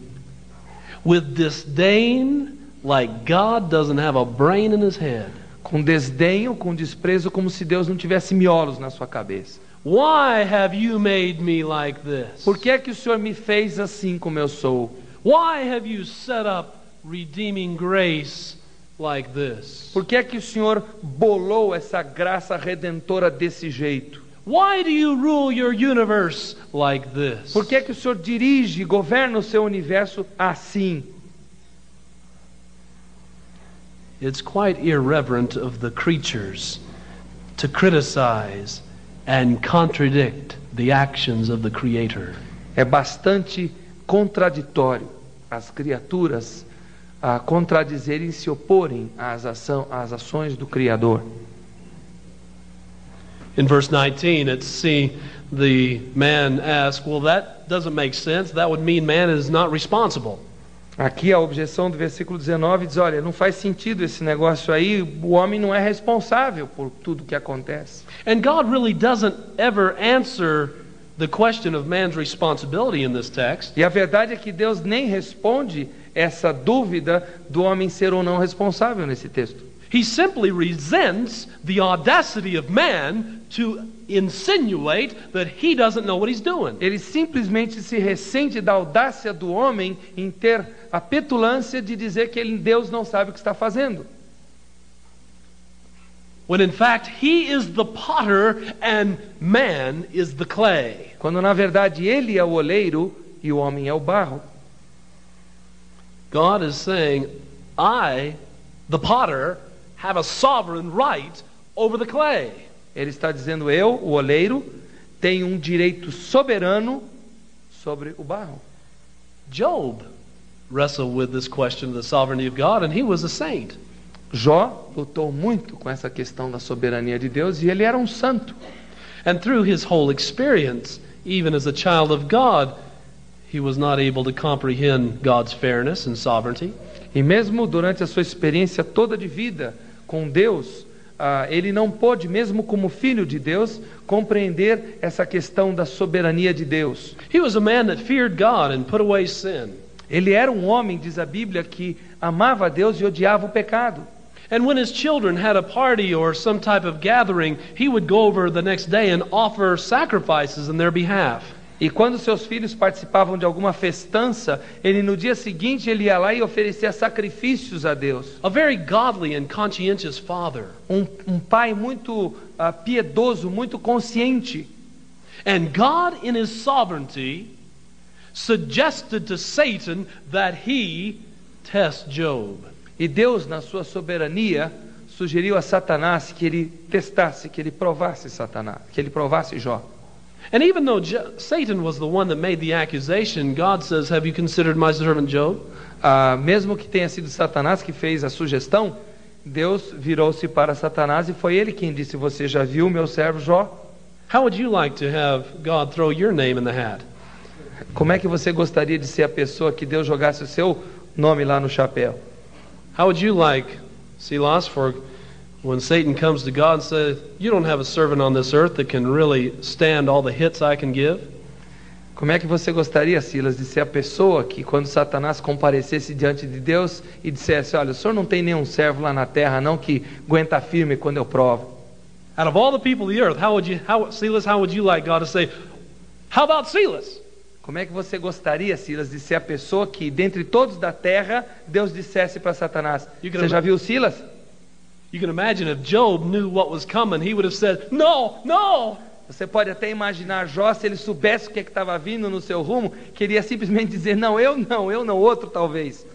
With disdain, like God doesn't have a brain in his head. Com desdenho, com desprezo, como se Deus não tivesse miolos na sua cabeça. Why have you made me like this? Por que é que o Senhor me fez assim como eu sou? Why have you set up redeeming grace like this? Por que é que o Senhor bolou essa graça redentora desse jeito? Why do you rule your universe like this? Por que é que o Senhor dirige e governa o seu universo assim? It's quite irreverent of the creatures to criticize and contradict the actions of the Creator. É bastante contraditório as criaturas a contradizerem e se oporem às ações do Criador. In verse 19, the man asks, well, that doesn't make sense. That would mean man is not responsible. Aqui a objeção do versículo 19 diz, olha, não faz sentido esse negócio aí, o homem não é responsável por tudo que acontece. And God really doesn't ever answer the question of man's responsibility in this text. E a verdade é que Deus nem responde essa dúvida do homem ser ou não responsável nesse texto. He simply resents the audacity of man to insinuate that he doesn't know what he's doing. Ele simplesmente se ressente da audácia do homem em ter a petulância de dizer que Deus não sabe o que está fazendo. When in fact he is the potter and man is the clay. Quando na verdade ele é o oleiro e o homem é o barro. God is saying, I, the potter, have a sovereign right over the clay. Ele está dizendo: eu, o oleiro, tenho um direito soberano sobre o barro. Job wrestled with this question of the sovereignty of God, and he was a saint. Jó lutou muito com essa questão da soberania de Deus e ele era um santo. And through his whole experience, even as a child of God, he was not able to comprehend God's fairness and sovereignty. E mesmo durante a sua experiência toda de vida com Deus, ele não pôde, mesmo como filho de Deus, compreender essa questão da soberania de Deus. He was a man that feared God and put away sin. Ele era um homem, diz a Bíblia, que amava a Deus e odiava o pecado. And when his children had a party or some type of gathering, he would go over the next day and offer sacrifices in their behalf. E quando seus filhos participavam de alguma festança, ele no dia seguinte ele ia lá e oferecia sacrifícios a Deus. A very godly and conscientious father. Um pai muito piedoso, muito consciente. And God in his sovereignty suggested to Satan that he test Job. E Deus, na sua soberania, sugeriu a Satanás que ele testasse, que ele provasse Satanás, que ele provasse Jó. And even though Satan was the one that made the accusation, God says, "Have you considered my servant Job?" Mesmo que tenha sido Satanás que fez a sugestão, Deus virou-se para Satanás e foi ele quem disse: você já viu meu servo Jó? How would you like to have God throw your name in the hat? Como é que você gostaria de ser a pessoa que Deus jogasse o seu nome lá no chapéu? How would you like, Silas, for when Satan comes to God and says, "You don't have a servant on this earth that can really stand all the hits I can give"? Como é que você gostaria, Silas, de ser a pessoa que quando Satanás comparecesse diante de Deus e dissesse: olha, o senhor não tem nenhum servo lá na terra não que aguenta firme quando eu provo? Out of all the people of the earth, Silas, how would you like God to say, "How about Silas"? Como é que você gostaria, Silas, de ser a pessoa que, dentre todos da terra, Deus dissesse para Satanás: você já viu Silas? You can imagine if Job knew what was coming, he would have said, "No, no." Você pode até imaginar Jó, se ele soubesse o que estava vindo no seu rumo, queria simplesmente dizer: não, outro talvez.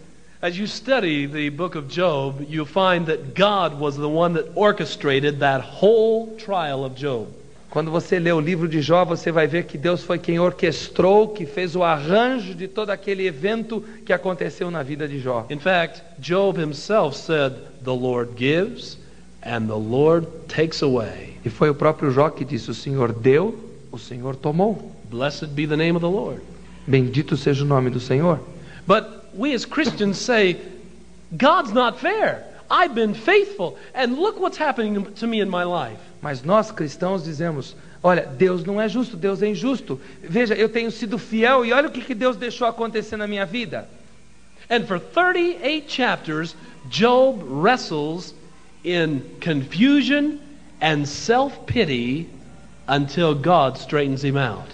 As you study the book of Job, you find that God was the one that orchestrated that whole trial of Job. Quando você lê o livro de Jó, você vai ver que Deus foi quem orquestrou, que fez o arranjo de todo aquele evento que aconteceu na vida de Jó. In fact, Job himself said, "The Lord gives and the Lord takes away." E foi o próprio Jó que disse: o Senhor deu, o Senhor tomou. Blessed be the name of the Lord. Bendito seja o nome do Senhor. But we as Christians say, God's not fair. I've been faithful, and look what's happening to me in my life. Mas nós cristãos dizemos: olha, Deus não é justo, Deus é injusto. Veja, eu tenho sido fiel e olha o que Deus deixou acontecer na minha vida. And for 38 chapters, Job wrestles in confusion and self-pity until God straightens him out.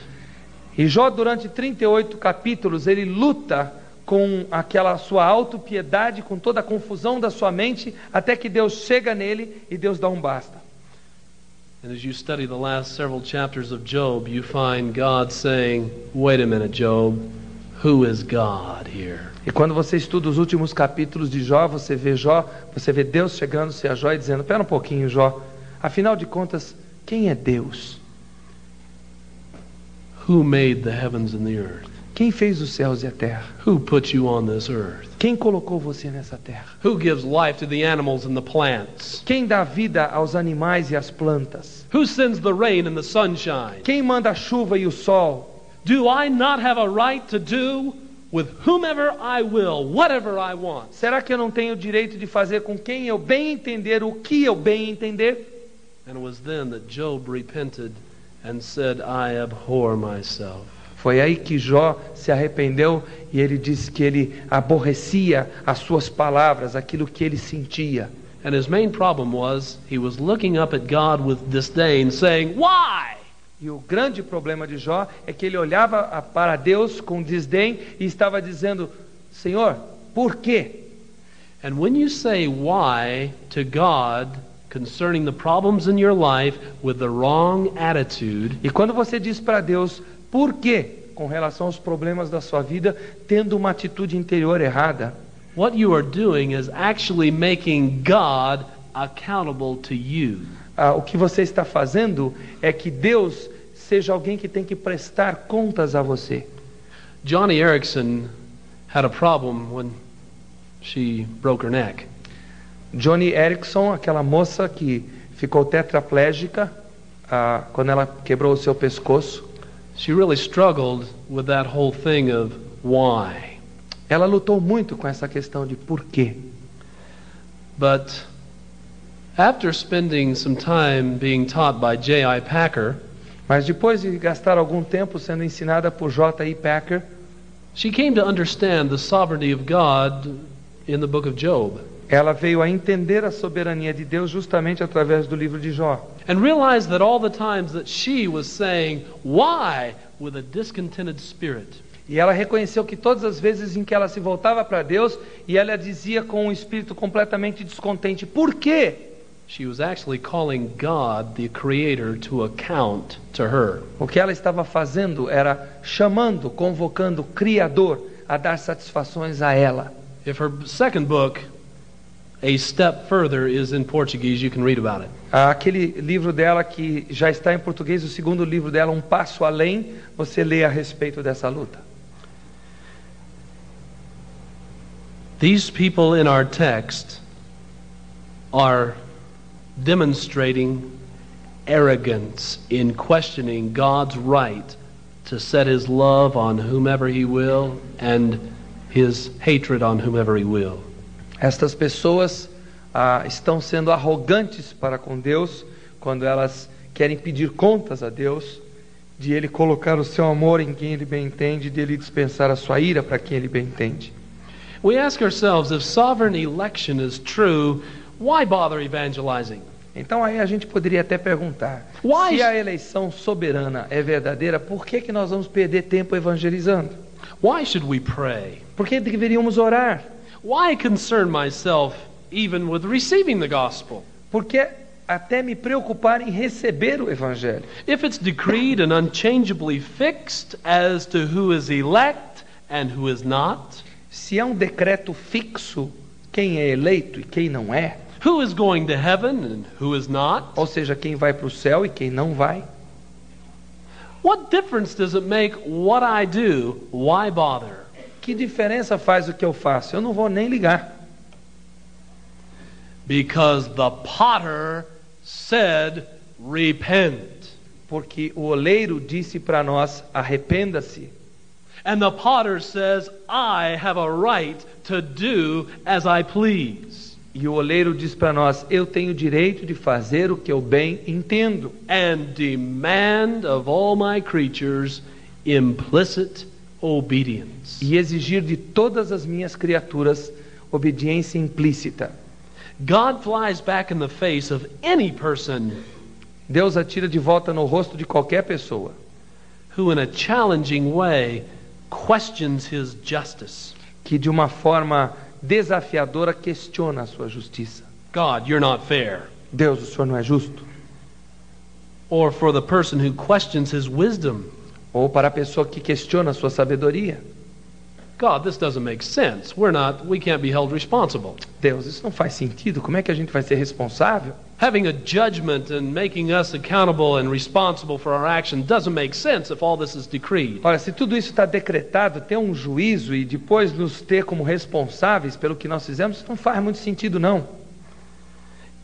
E Jó, durante 38 capítulos, ele luta com aquela sua autopiedade, com toda a confusão da sua mente, até que Deus chega nele e Deus dá um basta. And as you study the last several chapters of Job, you find God saying, "Wait a minute, Job, who is God here?" E quando você estuda os últimos capítulos de Jó, você vê Deus chegando-se a Jó e dizendo: espera um pouquinho, Jó, afinal de contas, quem é Deus? Who made the heavens and the earth? Quem fez os céus e a terra? Who put you on this earth? Quem colocou você nessa terra? Who gives life to the animals and the plants? Quem dá vida aos animais e às plantas? Who sends the rain and the sunshine? Quem manda a chuva e o sol? Do I not have a right to do with whomever I will, whatever I want? Será que eu não tenho o direito de fazer com quem eu bem entender o que eu bem entender? And it was then that Job repented and said, "I abhor myself." Foi aí que Jó se arrependeu e ele disse que ele aborrecia as suas palavras, aquilo que ele sentia. And his main problem was he was looking up at God with disdain, saying, "Why?" E o grande problema de Jó é que ele olhava para Deus com desdém e estava dizendo: Senhor, por quê? And when you say why to God concerning the problems in your life with the wrong attitude, E quando você diz para Deus por quê com relação aos problemas da sua vida, tendo uma atitude interior errada, what you are doing is actually making God accountable to you. O que você está fazendo é que Deus seja alguém que tem que prestar contas a você. Johnny Erickson had a problem when she broke her neck. Johnny Erickson, aquela moça que ficou tetraplégica quando ela quebrou o seu pescoço. She really struggled with that whole thing of why. Ela lutou muito com essa questão de por quê. But after spending some time being taught by J.I. Packer, Mas depois de gastar algum tempo sendo ensinada por J.I. Packer, she came to understand the sovereignty of God in the book of Job. ela veio a entender a soberania de Deus justamente através do livro de Jó. And realized that all the times that she was saying why with a discontented spirit, E ela reconheceu que todas as vezes em que ela se voltava para Deus e ela dizia com um espírito completamente descontente, por quê? she was actually calling God, the Creator, to account to her. O que ela estava fazendo era chamando, convocando o Criador a dar satisfações a ela. If her second book, A Step Further, is in Portuguese, you can read about it. Aquele livro dela que já está em português, o segundo livro dela, Um Passo Além, você lê a respeito dessa luta. These people in our text are demonstrating arrogance in questioning God's right to set his love on whomever he will and his hatred on whomever he will. Estas pessoas estão sendo arrogantes para com Deus quando elas querem pedir contas a Deus, de Ele colocar o seu amor em quem Ele bem entende, de Ele dispensar a sua ira para quem Ele bem entende. We ask ourselves, if sovereign election is true, why bother evangelizing? Então aí a gente poderia até perguntar, Why- se a eleição soberana é verdadeira, por que nós vamos perder tempo evangelizando? Why should we pray? Por que deveríamos orar? Why concern myself even with receiving the gospel? Por que até me preocupar em receber o Evangelho? If it's decreed and unchangeably fixed as to who is elect and who is not, Se é um decreto fixo, quem é eleito e quem não é, who is going to heaven and who is not, ou seja, quem vai para o céu e quem não vai, what difference does it make what I do? Why bother? que diferença faz o que eu faço? Eu não vou nem ligar. Because the potter said, repent. Porque o oleiro disse para nós, arrependa-se. And the potter says, I have a right to do as I please. E o oleiro diz para nós, eu tenho o direito de fazer o que eu bem entendo. And demand of all my creatures implicit obedience. E exigir de todas as minhas criaturas obediência implícita. God flies back in the face of any person Deus atira de volta no rosto de qualquer pessoa who in a challenging way questions his justice. que de uma forma desafiadora questiona a sua justiça. God, you're not fair. Deus, o Senhor não é justo? Or for the person who questions his wisdom. Ou para a pessoa que questiona a sua sabedoria. God, this doesn't make sense. We can't be held responsible. Deus, isso não faz sentido. Como é que a gente vai ser responsável? Having a judgment and making us accountable and responsible for our action doesn't make sense if all this is decreed. Olha, se tudo isso está decretado, ter um juízo e depois nos ter como responsáveis pelo que nós fizemos, isso não faz muito sentido, não.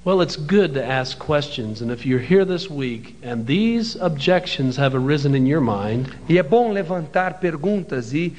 Well, it's good to ask questions, and if you're here this week and these objections have arisen in your mind, E é bom levantar perguntas e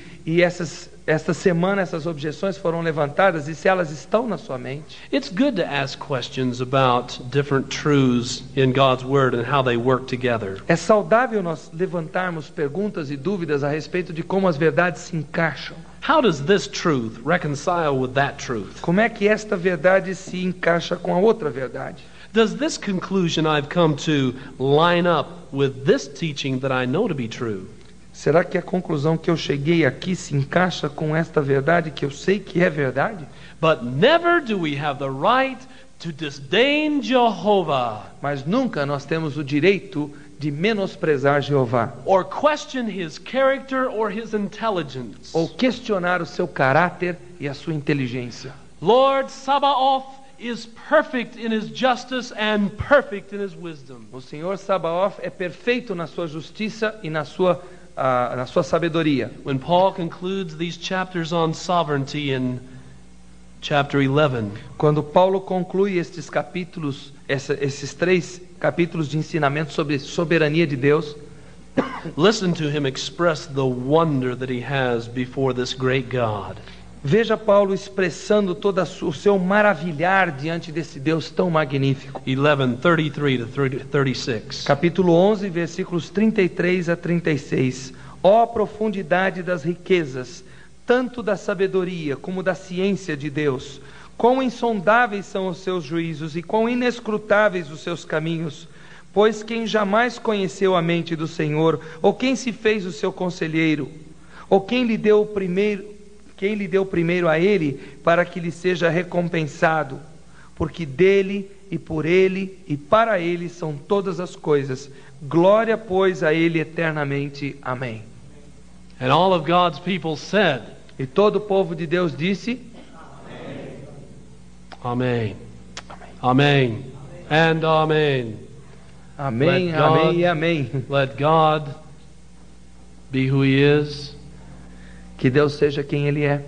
esta semana essas objeções foram levantadas e se elas estão na sua mente, it's good to ask questions about different truths in God's Word and how they work together. é saudável nós levantarmos perguntas e dúvidas a respeito de como as verdades se encaixam. How does this truth reconcile with that truth? Como é que esta verdade se encaixa com a outra verdade? Does this conclusion I've come to line up with this teaching that I know to be true? Será que a conclusão que eu cheguei aqui se encaixa com esta verdade que eu sei que é verdade? But never do we have the right to disdain Jehovah Mas nunca nós temos o direito de menosprezar Jeová or question his character or his intelligence. ou questionar o seu caráter e a sua inteligência. Lord Sabaoth is perfect in his justice and perfect in his wisdom. O Senhor Sabaoth é perfeito na sua justiça e na sua sabedoria. When Paul concludes these chapters on sovereignty in chapter 11, Quando Paulo conclui estes capítulos, esses 3 capítulos de ensinamento sobre soberania de Deus, listen to him express the wonder that he has before this great God. veja Paulo expressando todo o seu maravilhar diante desse Deus tão magnífico. 11:33 to 36. Capítulo 11, versículos 33 a 36. Ó a profundidade das riquezas, tanto da sabedoria como da ciência de Deus! Quão insondáveis são os seus juízos e quão inescrutáveis os seus caminhos! Pois quem jamais conheceu a mente do Senhor, ou quem se fez o seu conselheiro, ou quem lhe deu primeiro a ele, para que lhe seja recompensado? Porque dele e por ele e para ele são todas as coisas. Glória, pois, a ele eternamente. Amém. And all of God's people said, E todo o povo de Deus disse: Amen. Amen. And amen. Amém, Let God- amém e amém. Let God be who he is. Que Deus seja quem Ele é.